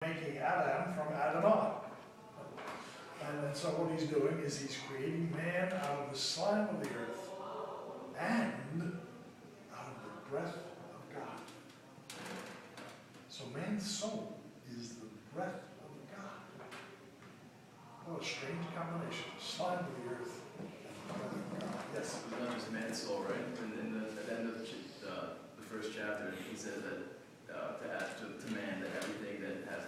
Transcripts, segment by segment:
making Adam from Adamah. And so what he's doing is he's creating man out of the slime of the earth and out of the breath of God. So man's soul is the breath of God. What a strange combination. Slime of the earth and the breath of God. Yes? It's not just man's soul, right? And at the end of the first chapter, he says that to add to man that everything that has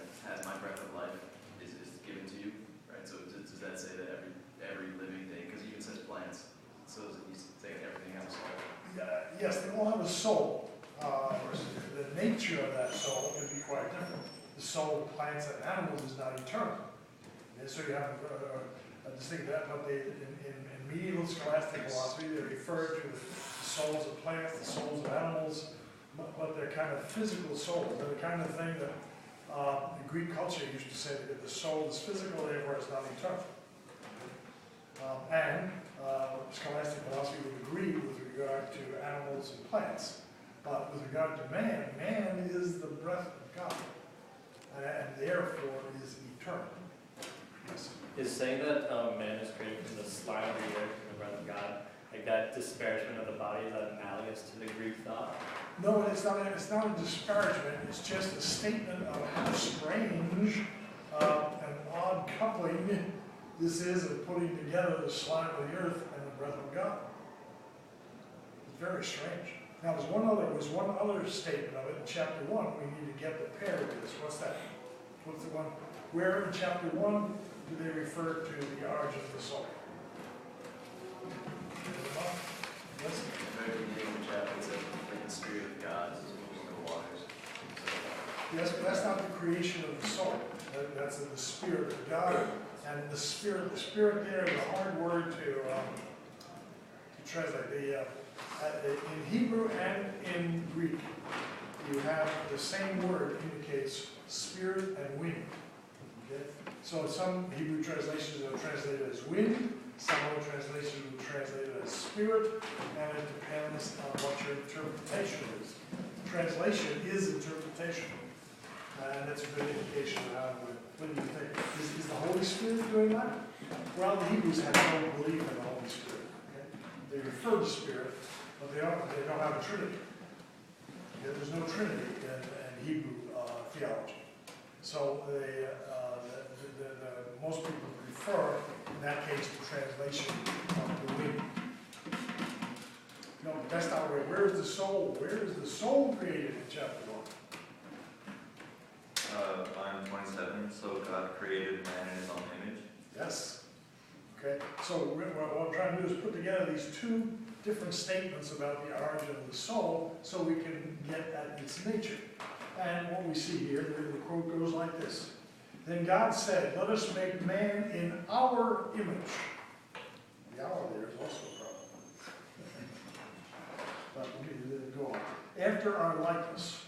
my breath of life is given to you, right? So does that say that every living thing, because he even says plants, so he's saying everything has a soul? Yes, they all have a soul. The nature of that soul can be quite different. The soul of plants and animals is not eternal. And so you have a distinct that, but in medieval scholastic philosophy, they refer to the souls of plants, the souls of animals, but they're kind of physical souls. They're the kind of thing that the Greek culture used to say that the soul is physical, therefore it's not eternal. And scholastic philosophy would agree with regard to animals and plants. But with regard to man, man is the breath of God, and therefore is eternal. Yes. Is saying that man is created from the slime of the earth and the breath of God, like that disparagement of the body, is that analogous to the Greek thought? No, it's not a disparagement. It's just a statement of how strange and odd coupling this is of putting together the slime of the earth and the breath of God. It's very strange. Now, there's one other statement of it in chapter 1. We need to get the pair of this. What's that? What's the one? Where in chapter 1 do they refer to the origin of the soul? Yes? In the very beginning of the chapter, it says the Spirit of God is moving the waters. Yes, but that's not the creation of the soul. That's the Spirit of God. And the Spirit there is a hard word to translate. In Hebrew and in Greek, you have the same word indicates spirit and wind. Okay? So some Hebrew translations will translate it as wind, some other translations will translate it as spirit, and it depends on what your interpretation is. Translation is interpretation, and that's a good indication of how it would. What do you think? Is the Holy Spirit doing that? Well, the Hebrews have no belief in the Holy Spirit. Okay? They refer to Spirit, but they don't have a Trinity. Okay? There's no Trinity in Hebrew theology. So most people prefer, in that case, the translation of the wind. No, but that's not right. Where is the soul? Where is the soul created in chapter 1? Line 27, so God created man in his own image. Yes. Okay, so what I'm trying to do is put together these two different statements about the origin of the soul so we can get at its nature. And what we see here, the quote goes like this. Then God said, let us make man in our image. The our there is also a problem. But we go on. After our likeness.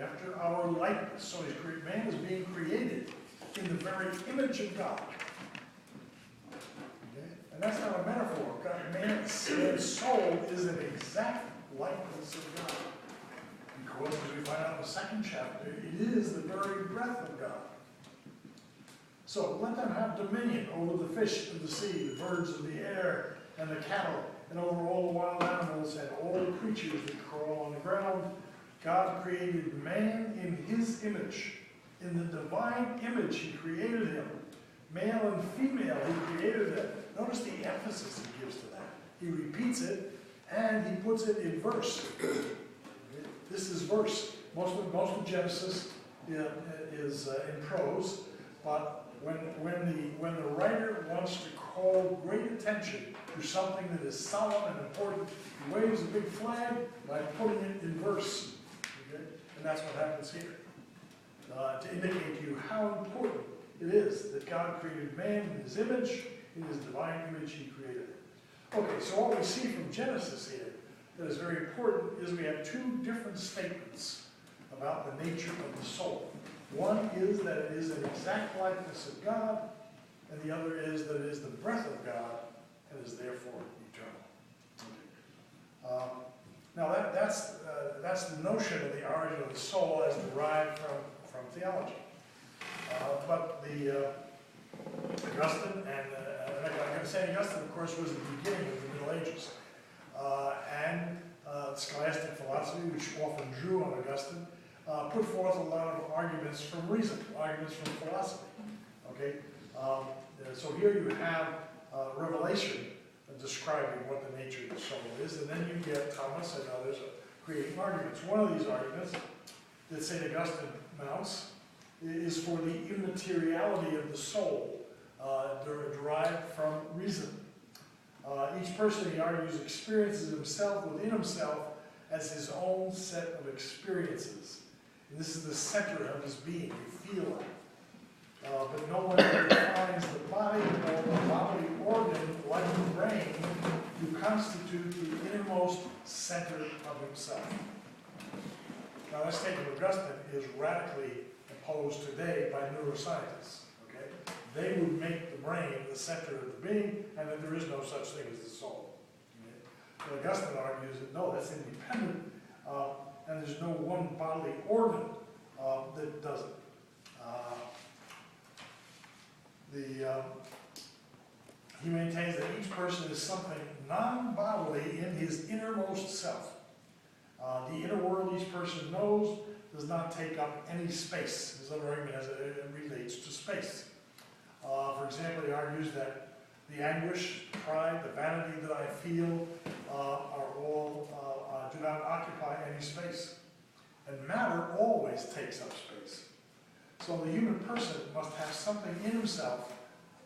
After our likeness. So man is being created in the very image of God. Okay? And that's not a metaphor. Man's soul is an exact likeness of God. Because as we find out in the second chapter, it is the very breath of God. So let them have dominion over the fish of the sea, the birds of the air, and the cattle, and over all the wild animals and all the creatures that crawl on the ground. God created man in his image. In the divine image he created him. Male and female he created them. Notice the emphasis he gives to that. He repeats it and he puts it in verse. This is verse. Most of Genesis is in prose, but when the writer wants to call great attention to something that is solemn and important, he waves a big flag by putting it in verse. Okay? And that's what happens here. To indicate to you how important it is that God created man in his image, in his divine image he created it. Okay, so what we see from Genesis here that is very important is we have two different statements about the nature of the soul. One is that it is an exact likeness of God, and the other is that it is the breath of God and is therefore eternal. Now that's the notion of the origin of the soul as derived from theology. Augustine, and I'm going to say Augustine, of course, was the beginning of the Middle Ages. And scholastic philosophy, which often drew on Augustine, put forth a lot of arguments from reason, arguments from philosophy. Okay, so here you have Revelation describing what the nature of the soul is, and then you get Thomas and others creating arguments. One of these arguments that St. Augustine mounts is for the immateriality of the soul derived from reason. Each person, he argues, experiences himself within himself as his own set of experiences. And this is the center of his being, you feel it. But no one defines the body or the bodily organ like the brain to constitute the innermost center of himself. Now, this statement of Augustine is radically opposed today by neuroscientists. Okay? They would make the brain the center of the being, and that there is no such thing as the soul. Okay? But Augustine argues that no, that's independent, and there's no one bodily organ that does it. He maintains that each person is something non-bodily in his innermost self. The inner world each person knows does not take up any space. His other argument relates to space. For example, he argues that the anguish, the pride, the vanity that I feel do not occupy any space. And matter always takes up space. So the human person must have something in himself,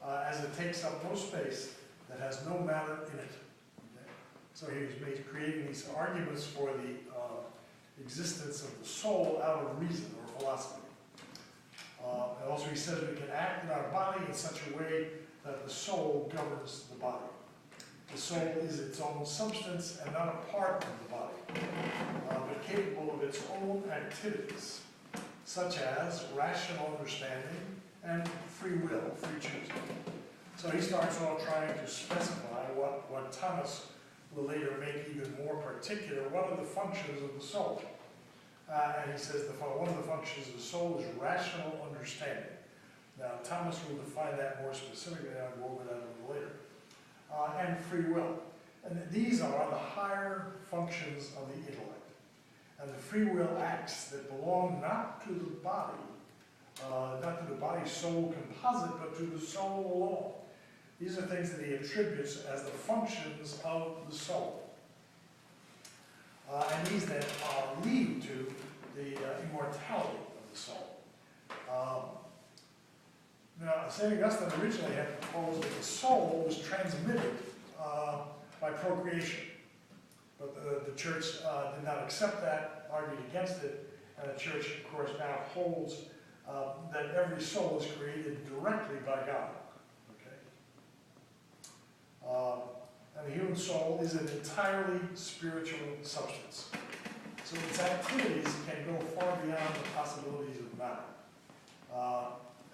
as it takes up no space, that has no matter in it. Okay? So he's creating these arguments for the existence of the soul out of reason or philosophy. And also he says we can act in our body in such a way that the soul governs the body. The soul is its own substance and not a part of the body, but capable of its own activities, such as rational understanding and free will, free choosing. So he starts off trying to specify what Thomas will later make even more particular. What are the functions of the soul? And he says one of the functions of the soul is rational understanding. Now, Thomas will define that more specifically, and I'll go over that a little later. And free will. And these are the higher functions of the intellect. And the free will acts that belong not to the body, not to the body-soul composite, but to the soul alone. These are things that he attributes as the functions of the soul. And these then lead to the immortality of the soul. Now, St. Augustine originally had proposed that the soul was transmitted by procreation. But the church did not accept that, argued against it, and the church, of course, now holds that every soul is created directly by God. Okay? And the human soul is an entirely spiritual substance. So its activities can go far beyond the possibilities of matter.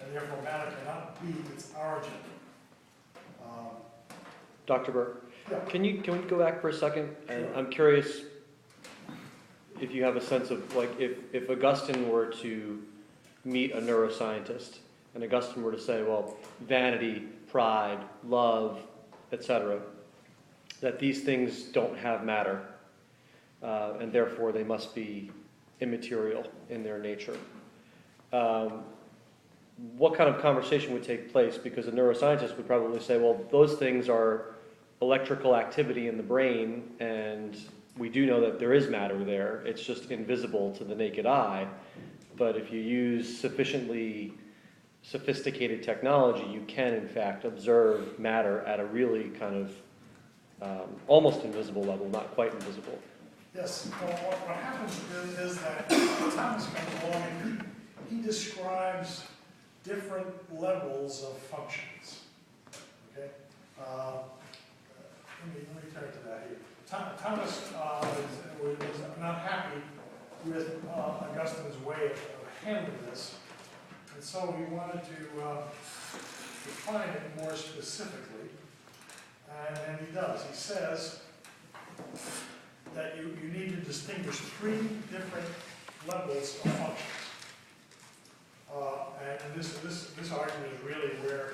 And therefore matter cannot be its origin. Dr. Burke, yeah. can we go back for a second? And Sure. I'm curious if you have a sense of, like, if Augustine were to meet a neuroscientist, and Augustine were to say, well, vanity, pride, love, etc., that these things don't have matter, and therefore they must be immaterial in their nature. What kind of conversation would take place? Because a neuroscientist would probably say, well, those things are electrical activity in the brain, and we do know that there is matter there. It's just invisible to the naked eye. But if you use sufficiently sophisticated technology, you can, in fact, observe matter at a really kind of almost invisible level, not quite invisible. Yes, well, what happens is that Thomas comes along and he describes different levels of functions. Okay? Let me turn to that here. Thomas was not happy with Augustine's way of handling this, and so he wanted to define it more specifically, and he does. He says that you need to distinguish three different levels of functions. And this argument is really where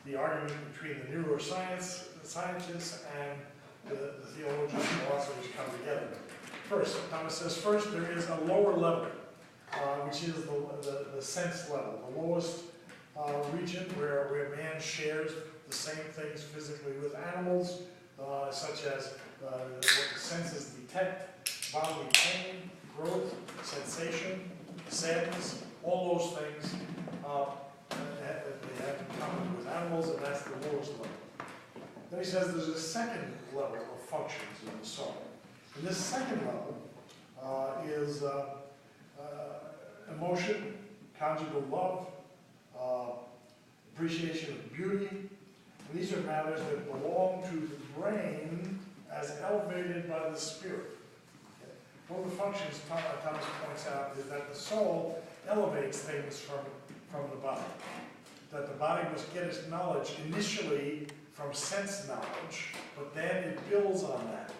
the argument between the neuroscientists and the theologians and philosophers come together. First, Thomas says, first there is a lower level, which is the sense level, the lowest region where man shares the same things physically with animals, such as what the senses detect, bodily pain, growth, sensation, sadness, all those things they have in common with animals, and that's the lowest level. Then he says there's a second level of functions in the soul. And this second level is emotion, conjugal love, appreciation of beauty. And these are matters that belong to the brain as elevated by the spirit. Okay. One of the functions Thomas points out is that the soul elevates things from the body. That the body must get its knowledge initially from sense knowledge, but then it builds on that.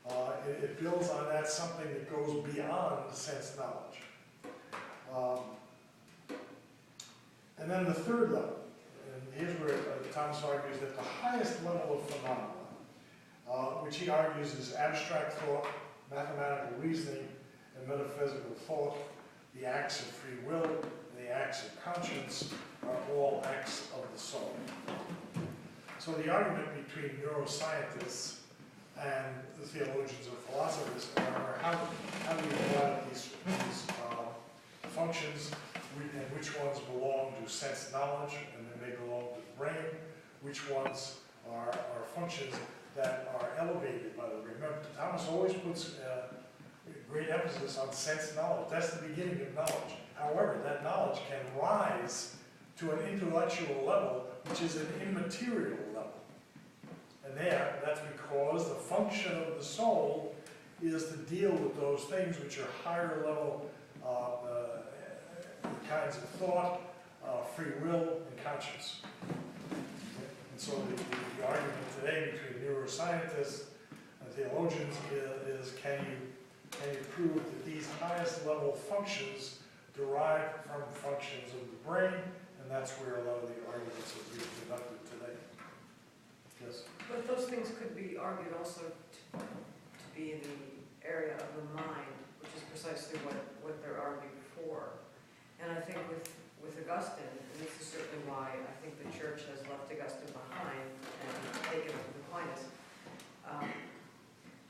Okay. It builds on that something that goes beyond sense knowledge. And then the third level, and here's where Thomas argues that the highest level of phenomena, which he argues is abstract thought, mathematical reasoning, and metaphysical thought, the acts of free will, and the acts of conscience are all acts of the soul. So the argument between neuroscientists and the theologians or philosophers are how do you divide these functions, and which ones belong to sense knowledge, and then they belong to the brain, which ones are functions that are elevated by the brain. Remember, Thomas always puts great emphasis on sense knowledge. That's the beginning of knowledge. However, that knowledge can rise to an intellectual level, which is an immaterial level. And that's because the function of the soul is to deal with those things which are higher level kinds of thought, free will, and conscience. And so the argument today between neuroscientists and theologians is can you prove that these highest level functions derive from functions of the brain, and that's where a lot of the arguments are being conducted today. Yes? But those things could be argued also to be in the area of the mind, which is precisely what they're arguing for. And I think with Augustine, and this is certainly why I think the church has left Augustine behind and taken Aquinas,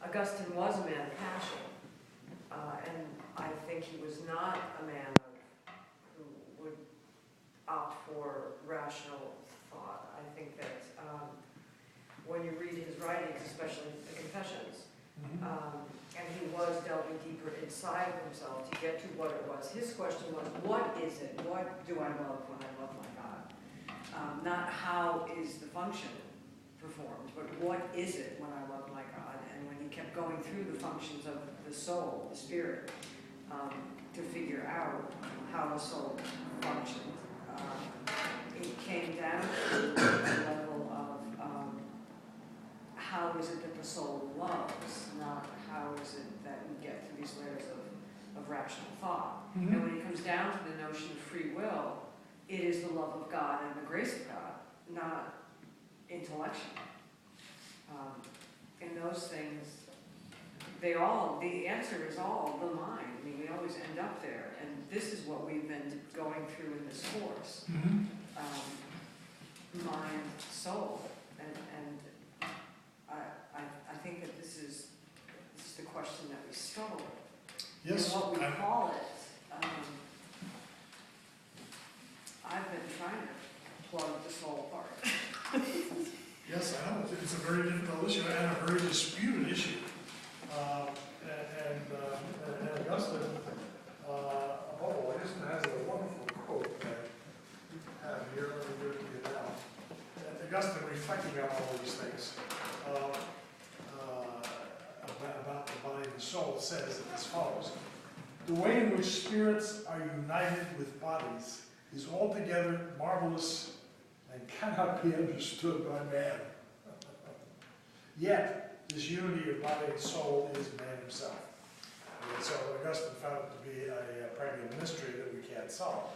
Augustine was a man of passion, and I think he was not a man who would opt for rational thought. I think that when you read his writings, especially the Confessions, and he was delving deeper inside of himself to get to what it was. His question was, what is it? What do I love when I love my God? Not how is the function performed, but what is it when I love my God? And when he kept going through the functions of the soul, the spirit, to figure out how the soul functioned, it came down to the level of how is it that the soul loves, not how is it that we get to these layers of rational thought. And when it comes down to the notion of free will, it is the love of God and the grace of God, not intellection. And those things, the answer is all the mind. I mean, we always end up there. And this is what we've been going through in this course. Mind, soul. And I think that this is the question that we struggle with. Yes. And what we call it, I've been trying to plug the soul part. Yes, I know. It's a very difficult issue and a very disputed issue. And Augustine, Augustine has a wonderful quote that I have here. Let me give it to you now. Augustine, reflecting on all these things about the body and the soul, says as follows: the way in which spirits are united with bodies is altogether marvelous and cannot be understood by man. Yet, this unity of body and soul is man himself. And so Augustine found it to be a probably a mystery that we can't solve.